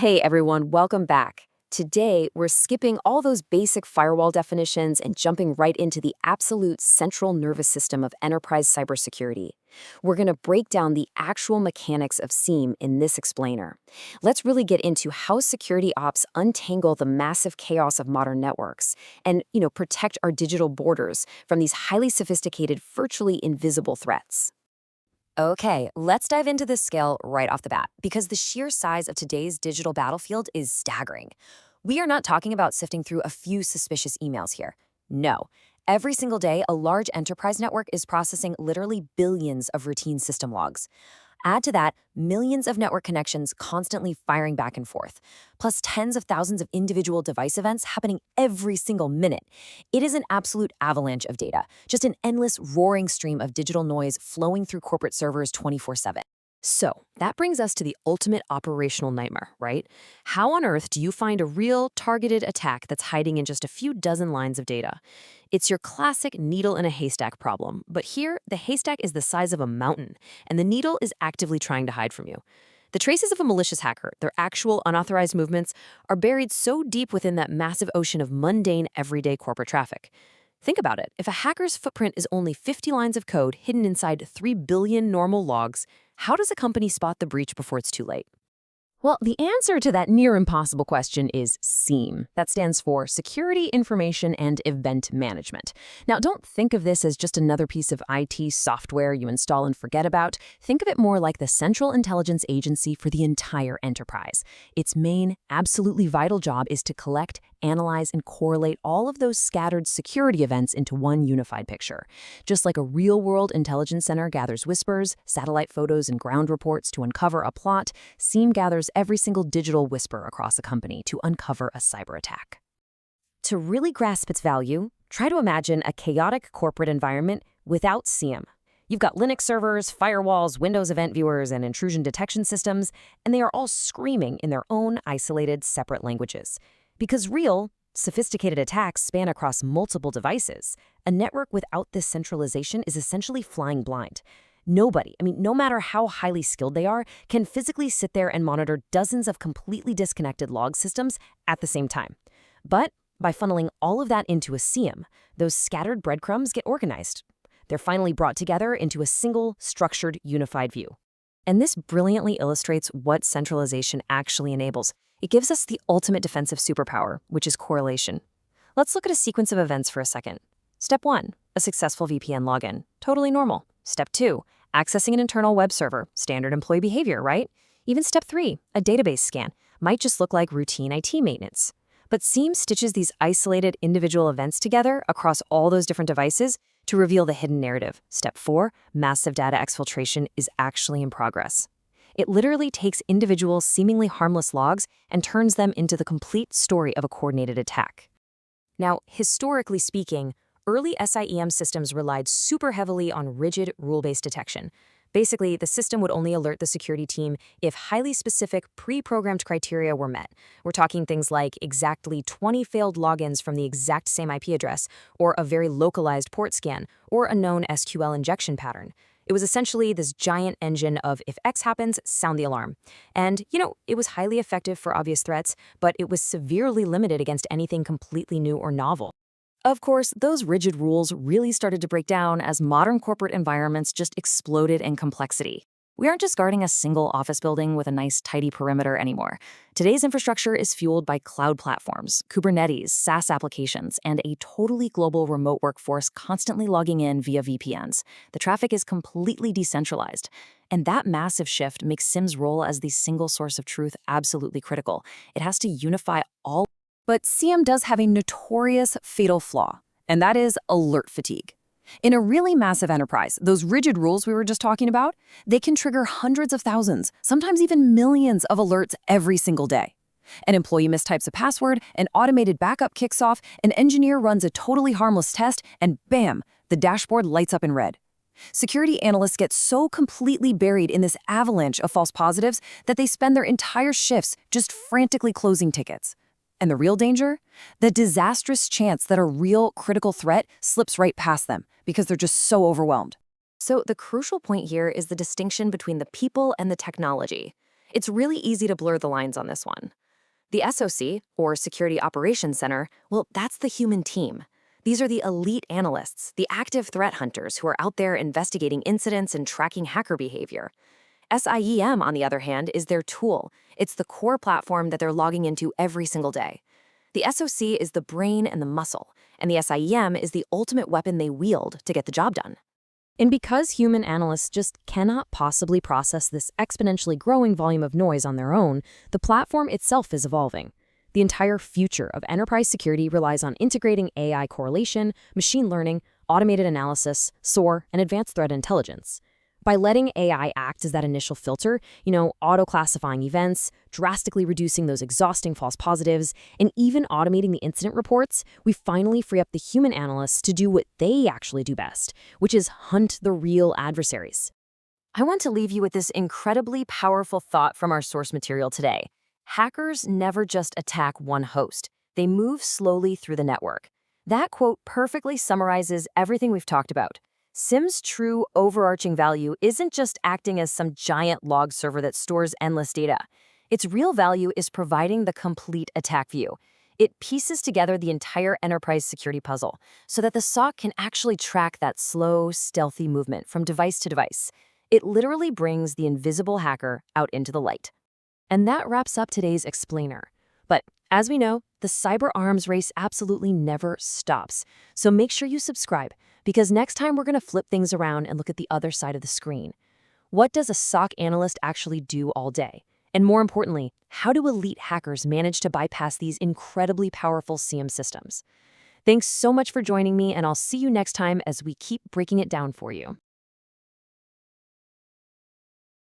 Hey everyone, welcome back. Today, we're skipping all those basic firewall definitions and jumping right into the absolute central nervous system of enterprise cybersecurity. We're going to break down the actual mechanics of SIEM in this explainer. Let's really get into how security ops untangle the massive chaos of modern networks and, protect our digital borders from these highly sophisticated, virtually invisible threats. Okay, let's dive into this scale right off the bat, because the sheer size of today's digital battlefield is staggering. We are not talking about sifting through a few suspicious emails here. No. Every single day, a large enterprise network is processing literally billions of routine system logs. Add to that millions of network connections constantly firing back and forth, plus tens of thousands of individual device events happening every single minute. It is an absolute avalanche of data, just an endless roaring stream of digital noise flowing through corporate servers 24/7. So, that brings us to the ultimate operational nightmare, right? How on earth do you find a real targeted attack that's hiding in just a few dozen lines of data? It's your classic needle in a haystack problem, but here, the haystack is the size of a mountain, and the needle is actively trying to hide from you. The traces of a malicious hacker, their actual unauthorized movements, are buried so deep within that massive ocean of mundane, everyday corporate traffic. Think about it. If a hacker's footprint is only 50 lines of code hidden inside 3 billion normal logs, how does a company spot the breach before it's too late? Well, the answer to that near impossible question is SIEM. That stands for Security Information and Event Management. Now, don't think of this as just another piece of IT software you install and forget about. Think of it more like the central intelligence agency for the entire enterprise. Its main, absolutely vital job is to collect, analyze, and correlate all of those scattered security events into one unified picture. Just like a real-world intelligence center gathers whispers, satellite photos, and ground reports to uncover a plot, SIEM gathers every single digital whisper across a company to uncover a cyber attack. To really grasp its value, try to imagine a chaotic corporate environment without SIEM. You've got Linux servers, firewalls, Windows event viewers, and intrusion detection systems, and they are all screaming in their own isolated, separate languages. Because real, sophisticated attacks span across multiple devices, a network without this centralization is essentially flying blind. Nobody, no matter how highly skilled they are, can physically sit there and monitor dozens of completely disconnected log systems at the same time. But by funneling all of that into a SIEM, those scattered breadcrumbs get organized. They're finally brought together into a single, structured, unified view. And this brilliantly illustrates what centralization actually enables. It gives us the ultimate defensive superpower, which is correlation. Let's look at a sequence of events for a second. Step 1, a successful VPN login. Totally normal. Step 2, accessing an internal web server. Standard employee behavior, right? Even step 3, a database scan. Might just look like routine IT maintenance. But SIEM stitches these isolated individual events together across all those different devices to reveal the hidden narrative. Step 4, massive data exfiltration is actually in progress. It literally takes individual, seemingly harmless logs and turns them into the complete story of a coordinated attack. Now, historically speaking, early SIEM systems relied super heavily on rigid, rule-based detection. Basically, the system would only alert the security team if highly specific, pre-programmed criteria were met. We're talking things like exactly 20 failed logins from the exact same IP address, or a very localized port scan, or a known SQL injection pattern. It was essentially this giant engine of if X happens, sound the alarm. And, it was highly effective for obvious threats, but it was severely limited against anything completely new or novel. Of course, those rigid rules really started to break down as modern corporate environments just exploded in complexity. We aren't just guarding a single office building with a nice, tidy perimeter anymore. Today's infrastructure is fueled by cloud platforms, Kubernetes, SaaS applications, and a totally global remote workforce constantly logging in via VPNs. The traffic is completely decentralized. And that massive shift makes SIEM's role as the single source of truth absolutely critical. It has to unify all. But SIEM does have a notorious fatal flaw, and that is alert fatigue. In a really massive enterprise, those rigid rules we were just talking about, they can trigger hundreds of thousands, sometimes even millions of alerts every single day. An employee mistypes a password, an automated backup kicks off, an engineer runs a totally harmless test, and bam, the dashboard lights up in red. Security analysts get so completely buried in this avalanche of false positives that they spend their entire shifts just frantically closing tickets. And the real danger? The disastrous chance that a real critical threat slips right past them because they're just so overwhelmed. So the crucial point here is the distinction between the people and the technology. It's really easy to blur the lines on this one. The SOC, or Security Operations Center, well, that's the human team. These are the elite analysts, the active threat hunters who are out there investigating incidents and tracking hacker behavior. SIEM, on the other hand, is their tool. It's the core platform that they're logging into every single day. The SOC is the brain and the muscle, and the SIEM is the ultimate weapon they wield to get the job done. And because human analysts just cannot possibly process this exponentially growing volume of noise on their own, the platform itself is evolving. The entire future of enterprise security relies on integrating AI correlation, machine learning, automated analysis, SOAR, and advanced threat intelligence. By letting AI act as that initial filter, auto-classifying events, drastically reducing those exhausting false positives, and even automating the incident reports, we finally free up the human analysts to do what they actually do best, which is hunt the real adversaries. I want to leave you with this incredibly powerful thought from our source material today. Hackers never just attack one host. They move slowly through the network. That quote perfectly summarizes everything we've talked about. SIEM's true overarching value isn't just acting as some giant log server that stores endless data. Its real value is providing the complete attack view. It pieces together the entire enterprise security puzzle so that the SOC can actually track that slow, stealthy movement from device to device. It literally brings the invisible hacker out into the light. And that wraps up today's explainer. But as we know, the cyber arms race absolutely never stops. So make sure you subscribe, because next time we're going to flip things around and look at the other side of the screen. What does a SOC analyst actually do all day? And more importantly, how do elite hackers manage to bypass these incredibly powerful SIEM systems? Thanks so much for joining me, and I'll see you next time as we keep breaking it down for you.